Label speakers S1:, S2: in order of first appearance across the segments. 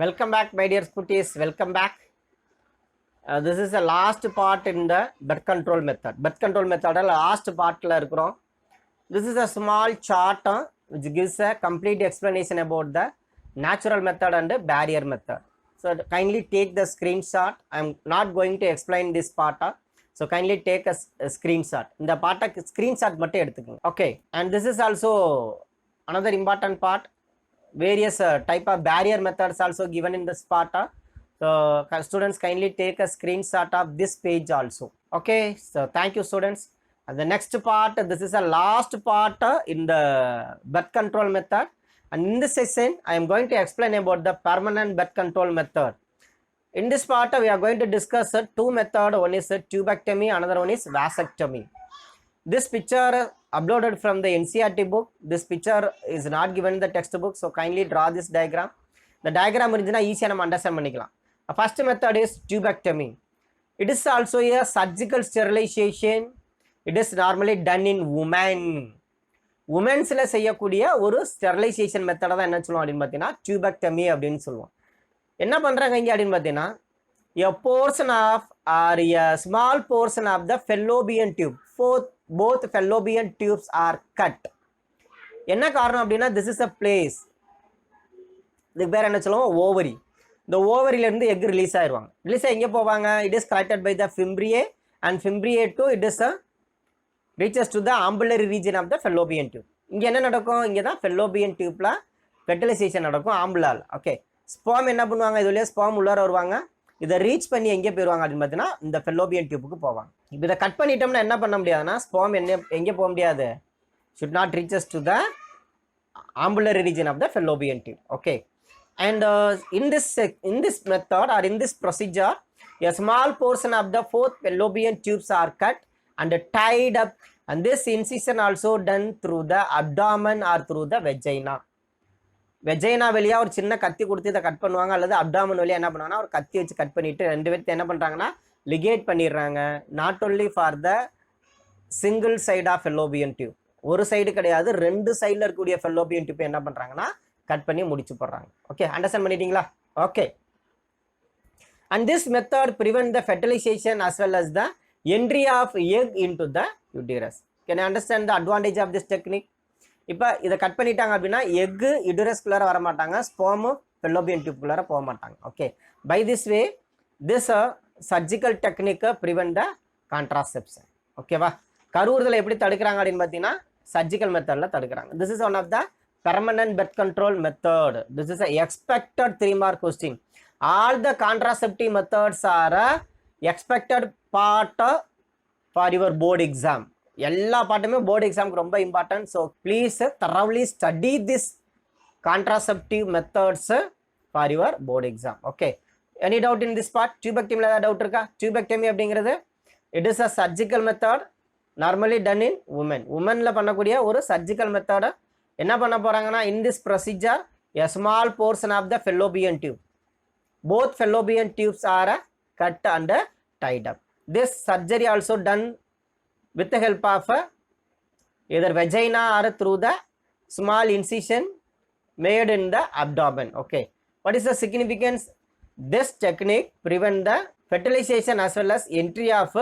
S1: Welcome back, my dear Scooties. Welcome back. This is the last part in the birth control method. Birth control method last part la irukrom. This is a small chart which gives a complete explanation about the natural method and the barrier method. So kindly take the screenshot. I am not going to explain this part. So kindly take a screenshot. In the part screenshot mattum eduthukonga. Okay. And this is also another important part. Various type of barrier methods also given in this part. So students kindly take a screenshot of this page also. Okay, so thank you students. And the next part, this is the last part in the birth control method, and in this session I am going to explain about the permanent birth control method. In this part we are going to discuss two methods. One is tubectomy, another one is vasectomy. This picture uploaded from the NCERT book. This picture is not given in the textbook, so kindly draw this diagram. The diagram is easy to understand. The first method is tubectomy. It is also a surgical sterilization. It is normally done in women. Women's la seiyakuriya oru sterilization method da enna solluvom adin pathina tubectomy அப்படினு சொல்லுவோம். என்ன பண்றாங்க இங்க அப்படினு பாத்தீனா a portion of or a small portion of the fallopian tube, both fallopian tubes are cut. என்ன காரணம் அப்படினா this is a place, இதுக்கு பேர் என்ன சொல்லுவோம் ovary. இந்த ஓவரியில இருந்து எக் ரிலீஸ் ஆயிருவாங்க. ரிலீஸ் ஆகி எங்க போவாங்க? it is collected by the fimbriae, and fimbriae to it is reaches to the ambulatory region of the fallopian tube. இங்க என்ன நடக்கும்? இங்க தான் fallopian tubeல fertilization நடக்கும் ஆம்புலால. ஓகே, ஸ்பெர்ம் என்ன பண்ணுவாங்க? இதுலயே ஸ்பெர்ம் உள்ளார வருவாங்க. இதை ரீச் பண்ணி எங்கே போயிருவாங்க அப்படின்னு பார்த்தீங்கன்னா இந்த ஃபெல்லோபியன் டியூப்புக்கு போவாங்க. இப்போ இதை கட் பண்ணிட்டோம்னா என்ன பண்ண முடியாதுன்னா ஸ்பெர்ம் எங்கே போக முடியாது? should not reaches to the ambulatory region of the fallopian tube. Okay, and in this method or in this procedure, a small portion of the fourth fallopian tubes are cut and tied up, and this incision also done through the abdomen or through the vagina. Vagina வழியா ஒரு சின்ன கத்தி கொடுத்து இதை cut பண்ணுவாங்க, அல்லது abdomen வழியா என்ன பண்ணுவாங்கன்னா ஒரு கத்தி வச்சு கட் பண்ணிட்டு ரெண்டு பேர்த்து என்ன பண்றாங்கன்னா லிகேட் பண்ணிடுறாங்க. Not only for the single side of fallopian tube, ஒரு சைடு கிடையாது, ரெண்டு சைடில் இருக்கக்கூடிய ஃபெல்லோபியன் டியூப் என்ன பண்றாங்கன்னா கட் பண்ணி முடிச்சு போடுறாங்க. ஓகே, அண்டர்ஸ்டாண்ட் பண்ணிட்டீங்களா? Okay, and this method prevent the fertilization as well as the entry of egg into the uterus. Can you understand the advantage of this technique? இப்போ இதை கட் பண்ணிட்டாங்க அப்படின்னா எக்கு யுடரஸ்குள்ளார வர மாட்டாங்க, ஸ்பெர்ம் ஃபெல்லோபியன் டியூப்குள்ளார போக மாட்டாங்க. Okay, by this way this surgical technique prevent the contraception. ஓகேவா? கருவுறுதலை எப்படி தடுக்கிறாங்க அப்படின்னு பார்த்தீங்கன்னா சர்ஜிக்கல் மெத்தடில் தடுக்கிறாங்க. This is one of the permanent birth control method. This is expected 3 mark question. All the contraceptive methods are expected part for your board exam. எல்லா பாட்டுமே போர்டு எக்ஸாமுக்கு ரொம்ப important. So please thoroughly study this contraceptive methods for your board exam. Okay, any doubt in this part? டியூபெக்டமியில் ஏதாவது doubt இருக்கா? Tubectomy அப்படிங்கிறது it is a surgical method normally done in உமனில் பண்ணக்கூடிய ஒரு சர்ஜிக்கல் மெத்தடை என்ன பண்ண போகிறாங்கன்னா in this procedure a small portion of the fallopian tube, both fallopian tubes are cut and tied up. This surgery also done with the help of either vagina or through the small incision made in the abdomen. Okay, what is the significance? This technique prevent the fertilization as well as entry of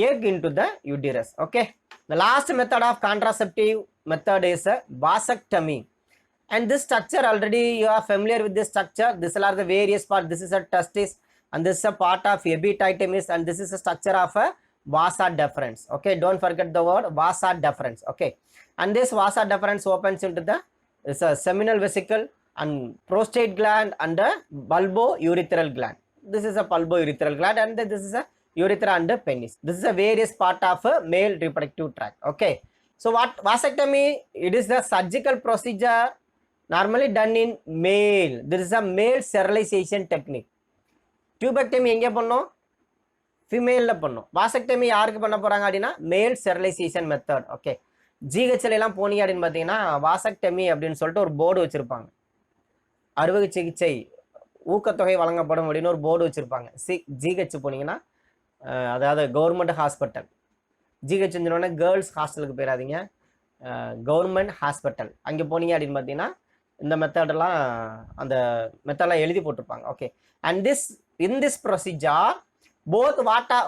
S1: egg into the uterus. Okay, the last method of contraceptive method is vasectomy, and this structure already you are familiar with this structure. These are the various parts. This is a testis, and this is a part of epididymis, and this is a structure of a vasa deferens. Okay, don't forget the word vasa deferens. Okay, and this vasa deferens opens into the is a seminal vesicle and prostate gland and a bulbourethral gland. This is a bulbourethral gland, and this is a urethra and a penis. This is a various part of a male reproductive tract. Okay, so what vasectomy? It is the surgical procedure normally done in male. This is a male sterilization technique. Tubectomy எங்கே பண்ணோம்? ஃபீமேலில் பண்ணோம். Vasectomy யாருக்கு பண்ண போகிறாங்க அப்படின்னா மேல் sterilisation method. Okay, ஜிஹெச்ல எல்லாம் போனீங்க அப்படின்னு பார்த்தீங்கன்னா வாசெக்டமி அப்படின்னு சொல்லிட்டு ஒரு போர்டு வச்சுருப்பாங்க. அறுவை சிகிச்சை ஊக்கத்தொகை வழங்கப்படும் அப்படின்னு ஒரு போர்டு வச்சுருப்பாங்க. ஜிஹெச் போனீங்கன்னா, அதாவது கவர்மெண்ட் ஹாஸ்பிட்டல். ஜிஹெச் சொன்னோடனே கேர்ள்ஸ் ஹாஸ்டலுக்கு போயிடாதீங்க, கவர்மெண்ட் ஹாஸ்பிட்டல். அங்கே போனீங்க அப்படின்னு பார்த்தீங்கன்னா இந்த மெத்தடெல்லாம் அந்த மெத்தடெல்லாம் எழுதி போட்டிருப்பாங்க. Okay, and in this procedure both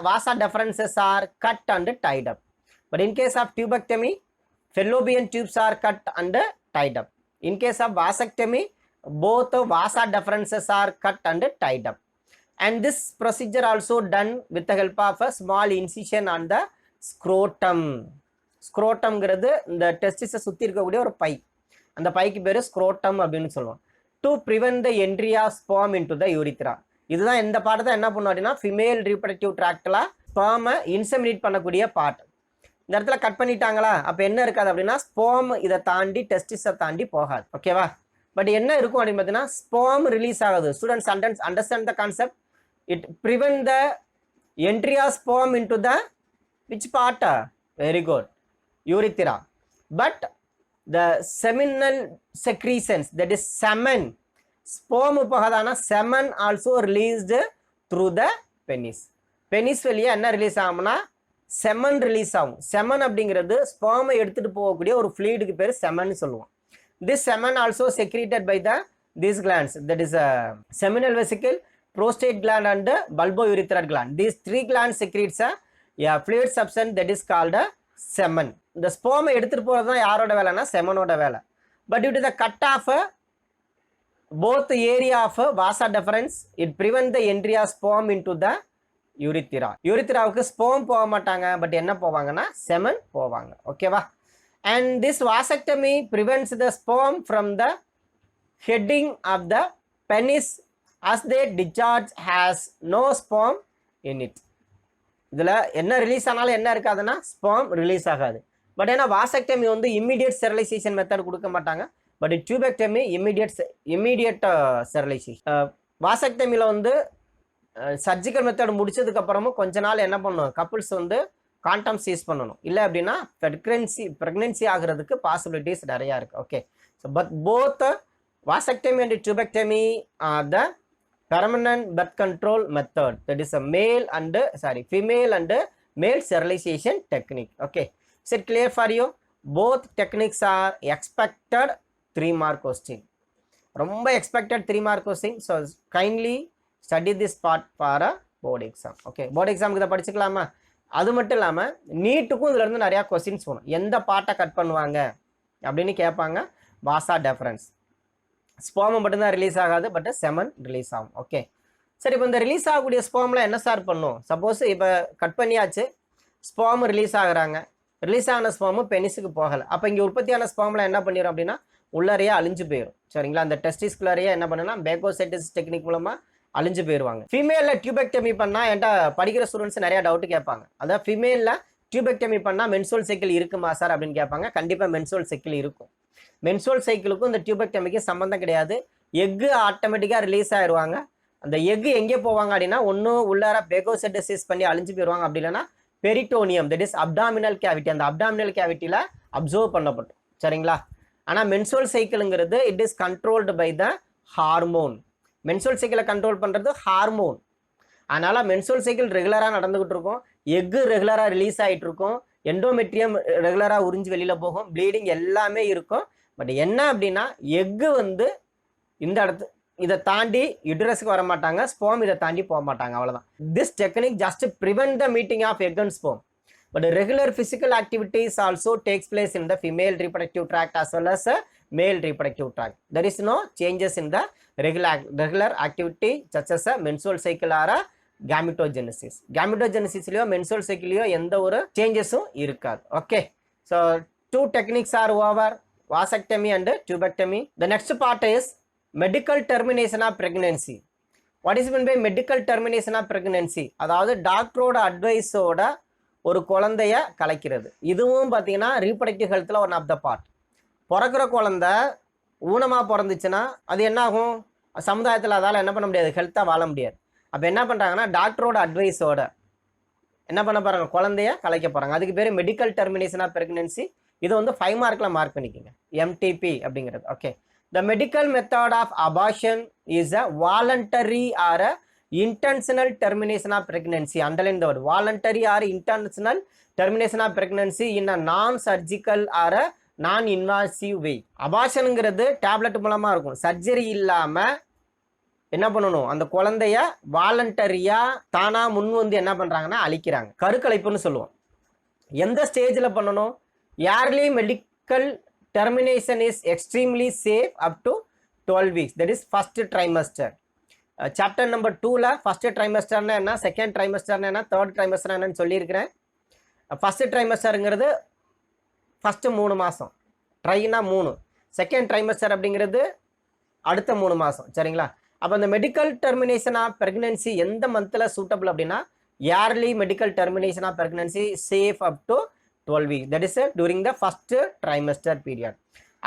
S1: vasa deferences are cut and tied up. But in case of tubectomy, fallopian tubes are cut and tied up. In case of vasectomy, both vasa deferences are cut and tied up. And this procedure also done with the help of a small incision on the scrotum. ஸ்க்ரோட்டம்ங்கிறது இந்த டெஸ்டிஸை சுற்றி இருக்கக்கூடிய ஒரு by, அந்த bike பேர் scrotum அப்படின்னு சொல்லுவோம். To prevent the entry of sperm into the urethra. இதுதான் இந்த பாட்டை தான் என்ன பண்ணும் அப்படின்னா ஃபீமேல் ரீப்ரடக்டிவ் ட்ராக்டில் ஸ்பெர்மை இன்செமினேட் பண்ணக்கூடிய பார்ட். இந்த இடத்துல கட் பண்ணிட்டாங்களா, அப்போ என்ன இருக்காது அப்படின்னா ஸ்பெர்ம் இதை தாண்டி டெஸ்டிஸை தாண்டி போகாது. ஓகேவா? பட் என்ன இருக்கும் அப்படின்னு பார்த்தீங்கன்னா ஸ்பெர்ம் ரிலீஸ் ஆகுது. Students understand the concept. It prevent the entry of sperm into the which part? Very good, urethra. But the seminal secretions, that is semen, sperm போகாதானா semen also released through the penis. penis வெளியே என்ன release ஆகும்னா semen release ஆகும். semen அப்படிங்கிறது ஸ்பெர்மை எடுத்துட்டு போகக்கூடிய ஒரு ஃப்ளூயிடுக்கு பேர் semen சொல்லுவோம். this semen also secreted by these glands, that is seminal vesicle, prostate gland and bulbourethral gland. These three glands secretes a fluid substance that is called semen. இந்த ஸ்பெர்மை எடுத்துட்டு போகிறது தான் யாரோட வேலைன்னா செமனோட வேலை. But due to the cut of both area of vasa deferens it prevent the entry of sperm into the urethra. யூரித்ராவுக்கு sperm போக மாட்டாங்க, பட் என்ன போவாங்கன்னா செமன் போவாங்க. ஓகேவா? And this vasectomy prevents the sperm from the heading of the penis as they discharge has no sperm in it. இதில் என்ன release ஆனாலும் என்ன இருக்காதுன்னா ஸ்பெர்ம் ரிலீஸ் ஆகாது. பட் ஏன்னா வாசெக்டமி வந்து இம்மிடியட் ஸ்டெரிலைசேஷன் மெத்தட் கொடுக்க மாட்டாங்க. But tubectomy immediate sterilization. வாசெக்டமியில் வந்து சர்ஜிக்கல் மெத்தட் முடிச்சதுக்கப்புறமும் கொஞ்ச நாள் என்ன பண்ணணும், கப்புள்ஸ் வந்து காண்டம்ஸ் யூஸ் பண்ணணும். இல்லை அப்படின்னா ப்ரெக்னென்சி ஆகிறதுக்கு பாசிபிலிட்டிஸ் நிறையா இருக்குது. Okay, so but both vasectomy and tubectomy are the permanent birth control method. That is a female and male sterilization technique. Okay, is it clear for you? Both techniques are expected 3 mark question. ரொம்ப expected 3 mark question. So kindly study this part for a board exam. Okay, board exam இதை படிச்சுக்கலாமா? அது மட்டும் இல்லாமல் நீட்டுக்கும் இதுல இருந்து நிறையா questions வரும். எந்த பார்ட்டை கட் பண்ணுவாங்க அப்படின்னு கேட்பாங்க. வாசா டெஃபரன்ஸ் ஸ்பெர்ம் மட்டும்தான் ரிலீஸ் ஆகாது, பட் செமன் ரிலீஸ் ஆகும். ஓகே, சரி, இப்போ இந்த ரிலீஸ் ஆகக்கூடிய ஸ்பெர்மில் என்ன சார் பண்ணும்? சப்போஸ் இப்போ கட் பண்ணியாச்சு, ஸ்பெர்ம் ரிலீஸ் ஆகுறாங்க, ரிலீஸ் ஆன ஸ்பெர்மு பெனிஸுக்கு போகலை. அப்போ இங்கே உற்பத்தியான ஸ்பெர்மில் என்ன பண்ணிடும் அப்படின்னா உள்ளறையே அழிஞ்சு போயிடும். சரிங்களா? அந்த டெஸ்டிஸ்குள்ளறையே என்ன பண்ணுன்னா பேகோசைட்டிஸ் டெக்னிக் மூலமாக அழிஞ்சு போயிடுவாங்க. ஃபீமேலில் டியூபெக்டமி பண்ணால் என்கிட்ட படிக்கிற ஸ்டூடெண்ட்ஸ் நிறையா டவுட்டு கேட்பாங்க. அதாவது ஃபீமேலில் டியூபெக்டமி பண்ணால் மென்சுரல் சைக்கிள் இருக்குமா சார் அப்படின்னு கேட்பாங்க. கண்டிப்பாக மென்சுரல் சைக்கிள் இருக்கும். மென்சுரல் சைக்கிளுக்கும் இந்த டியூபெக்டமிக்கு சம்மந்தம் கிடையாது. எக்கு ஆட்டோமேட்டிக்காக ரிலீஸ் ஆயிடுவாங்க. அந்த எக்கு எங்கே போவாங்க அப்படின்னா ஒன்று உள்ளார பேகோசைட்டோசிஸ் பண்ணி அழிஞ்சு போயிடுவாங்க, அப்படி இல்லைன்னா peritoneum, that is abdominal cavity, அந்த அப்டாமினல் கேவிட்டியில் அப்சர்வ் பண்ணப்படும். சரிங்களா? ஆனால் மென்சுரல் சைக்கிளுங்கிறது it is controlled by the hormone. Menstrual சைக்கிளை கண்ட்ரோல் பண்ணுறது ஹார்மோன். அதனால் மென்சுரல் சைக்கிள் ரெகுலராக நடந்துகிட்டு இருக்கும், எக்கு ரெகுலராக ரிலீஸ் ஆகிட்டு இருக்கும், எண்டோமெட்ரியம் ரெகுலராக உறிஞ்சு வெளியில் போகும், ப்ளீடிங் எல்லாமே இருக்கும். பட் என்ன அப்படின்னா எக்கு வந்து இந்த இதை தாண்டி யுட்ரஸுக்கு வர மாட்டாங்க, ஸ்பெர்ம் இதை தாண்டி போக மாட்டாங்க, அவ்வளோதான். This technique just prevent the meeting of egg and sperm. But regular physical activities also takes place in the female reproductive tract as well as male reproductive tract. There is no changes in the regular activity such as a menstrual cycle or a gametogenesis. Gametogenesisலயோ menstrual cycleலயோ எந்த ஒரு சேஞ்சஸும் இருக்காது. Okay, so 2 techniques are over, vasectomy and tubectomy. The next part is medical termination of pregnancy. What is meant by medical termination of pregnancy? அதாவது டாக்டரோட அட்வைஸோட ஒரு குழந்தைய கலைக்கிறது. இதுவும் பார்த்தீங்கன்னா ரீப்ரடக்டிவ் ஹெல்த்தில் ஒன் ஆஃப் த பார்ட். பிறக்கிற குழந்தை ஊனமாக பிறந்துச்சுன்னா அது என்ன ஆகும்? சமுதாயத்தில் அதால் என்ன பண்ண முடியாது, ஹெல்த்தாக வாழ முடியாது. அப்போ என்ன பண்ணுறாங்கன்னா டாக்டரோட அட்வைஸோட என்ன பண்ண போகிறாங்க, குழந்தைய கலைக்க போகிறாங்க. அதுக்கு பேர் மெடிக்கல் டெர்மினேஷன் ஆஃப் பிரெக்னன்சி. இது வந்து 5 மார்க்கில் மார்க் பண்ணிக்கோங்க, எம்டிபி அப்படிங்கிறது. Okay, the medical method of abortion is a voluntary or a intentional termination of pregnancy. Underline the word voluntary or intentional termination of pregnancy in a non-surgical or a நான் invasive வே. அபார்ஷனுங்கிறது tablet மூலமாக இருக்கும். Surgery இல்லாமல் என்ன பண்ணணும், அந்த குழந்தைய வாலண்டரியாக தானாக முன் வந்து என்ன பண்ணுறாங்கன்னா அழிக்கிறாங்க. கருக்கலைப்புன்னு சொல்லுவோம். எந்த ஸ்டேஜில் பண்ணணும்? Early medical termination is extremely safe up to 12 weeks. That is first trimester. Chapter number 2ல் ஃபர்ஸ்ட் ட்ரைமஸ்டர்னா என்ன, செகண்ட் ட்ரைமஸ்டர்னா என்ன, தேர்ட் ட்ரைமஸ்டர் என்னன்னு சொல்லியிருக்கிறேன். ஃபர்ஸ்ட் ட்ரைமஸ்டருங்கிறது ஃபஸ்ட்டு 3 மாதம், ட்ரைனா 3. செகண்ட் ட்ரைமஸ்டர் அப்படிங்கிறது அடுத்த 3 மாதம். சரிங்களா? அப்போ இந்த மெடிக்கல் டெர்மினேஷன் ஆஃப் ப்ரெக்னென்சி எந்த மந்தில் சூட்டபிள் அப்படின்னா early medical termination of pregnancy safe up to 12 weeks. That is during the first trimester period.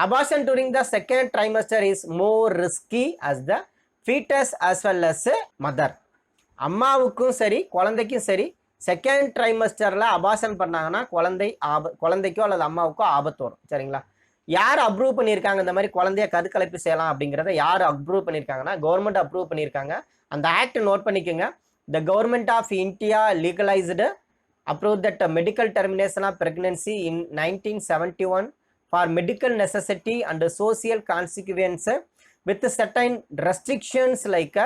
S1: Abortion during the second trimester is more risky as the fetus as well as mother. அம்மாவுக்கும் சரி குழந்தைக்கும் சரி second ட்ரைமஸ்டரில் abortion பண்ணாங்கன்னா குழந்தைக்கோ அல்லது அம்மாவுக்கோ ஆபத்து வரும். சரிங்களா? யார் அப்ரூவ் பண்ணியிருக்காங்க இந்த மாதிரி குழந்தைய கருக்கலைப்பு செய்யலாம் அப்படிங்கிறத யார் அப்ரூவ் பண்ணியிருக்காங்கன்னா கவர்மெண்ட் அப்ரூவ் பண்ணியிருக்காங்க. அந்த ஆக்ட் நோட் பண்ணிக்கோங்க. The government of India legalized approved that medical termination of pregnancy in 1971 for medical necessity and social consequence with certain restrictions like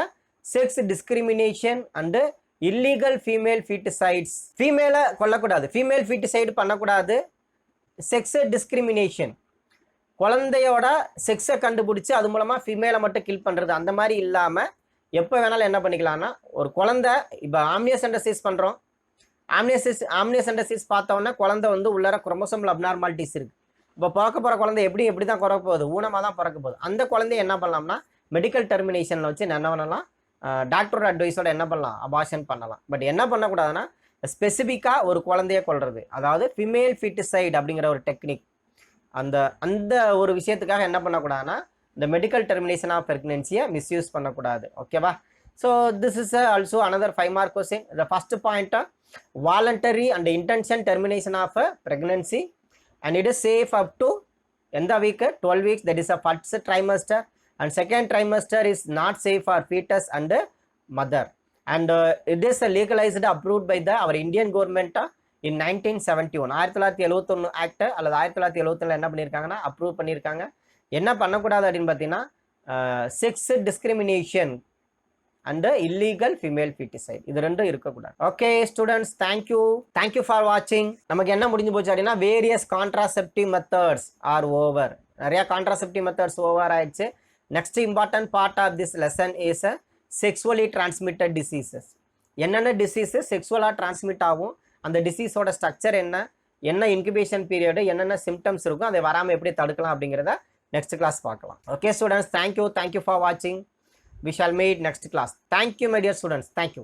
S1: sex discrimination and illegal female feticides. Female கொல்லக்கூடாது, female feticide பண்ணக்கூடாது, sex discrimination, குழந்தையோட செக்ஸை கண்டுபிடிச்சி அது மூலமாக ஃபீமேலை மட்டும் kill பண்ணுறது, அந்த மாதிரி இல்லாமல் எப்போ வேணாலும் என்ன பண்ணிக்கலாம்னா ஒரு குழந்தை இப்போ ஆம்னியோசென்டசிஸ் பண்ணுறோம். ஆம்னியோசென்டசிஸ் பார்த்தோன்னா குழந்தை வந்து உள்ளார குரோமோசோமல் அப்நார்மாலிட்டிஸ் இருக்குது. இப்போ பிறக்க போகிற குழந்தை எப்படி தான் பிறக்க போகுது, ஊனமாக தான் பிறக்க போகுது. அந்த குழந்தைய என்ன பண்ணலாம்னா மெடிக்கல் டெர்மினேஷனில் வச்சு என்ன பண்ணலாம், டாக்டரோட அட்வைஸோட என்ன பண்ணலாம், அபார்ஷன் பண்ணலாம். பட் என்ன பண்ணக்கூடாதுன்னா ஸ்பெசிஃபிக்காக ஒரு குழந்தைய கொள்வது, அதாவது ஃபிமேல் ஃபிட்டிசைட் அப்படிங்கிற ஒரு டெக்னிக், அந்த ஒரு விஷயத்துக்காக என்ன பண்ணக்கூடாதுன்னா இந்த மெடிக்கல் டெர்மினேஷன் ஆஃப் ப்ரெக்னென்சியை மிஸ்யூஸ் பண்ணக்கூடாது. ஓகேவா? So this is also another 5 mark question. The first point, voluntary and intention termination of pregnancy and it is safe up to எந்த week, 12 weeks, that is a first trimester, and second trimester is not safe for fetus and mother, and it is legalized approved by our Indian government in 1971. 1971 act அல்லது 1971 என்ன பண்ணியிருக்காங்கன்னா approve பண்ணியிருக்காங்க. என்ன பண்ணக்கூடாது அப்படின்னு பார்த்தீங்கன்னா sex discrimination and illegal female feticide, இது ரெண்டும் இருக்கக்கூடாது. ஓகே ஸ்டூடெண்ட்ஸ், தேங்க்யூ ஃபார் வாட்சிங். நமக்கு என்ன முடிஞ்சு போச்சு அப்படின்னா various contraceptive methods are over. நிறையா கான்ட்ராசெப்டிவ் மெத்தட்ஸ் ஓவர் ஆயிடுச்சு. Next important part of this lesson is sexually transmitted diseases. என்னென்ன டிசீஸு செக்ஸுவலாக டிரான்ஸ்மிட் ஆகும், அந்த டிசீஸோட ஸ்ட்ரக்சர் என்ன இன்குபேஷன் பீரியடு, என்னென்ன சிம்டம்ஸ் இருக்கும், அதை வராமல் எப்படி தடுக்கலாம் அப்படிங்கிறத next class பார்க்கலாம். Okay students, thank you for watching. We shall meet next class. Thank you my dear students. Thank you.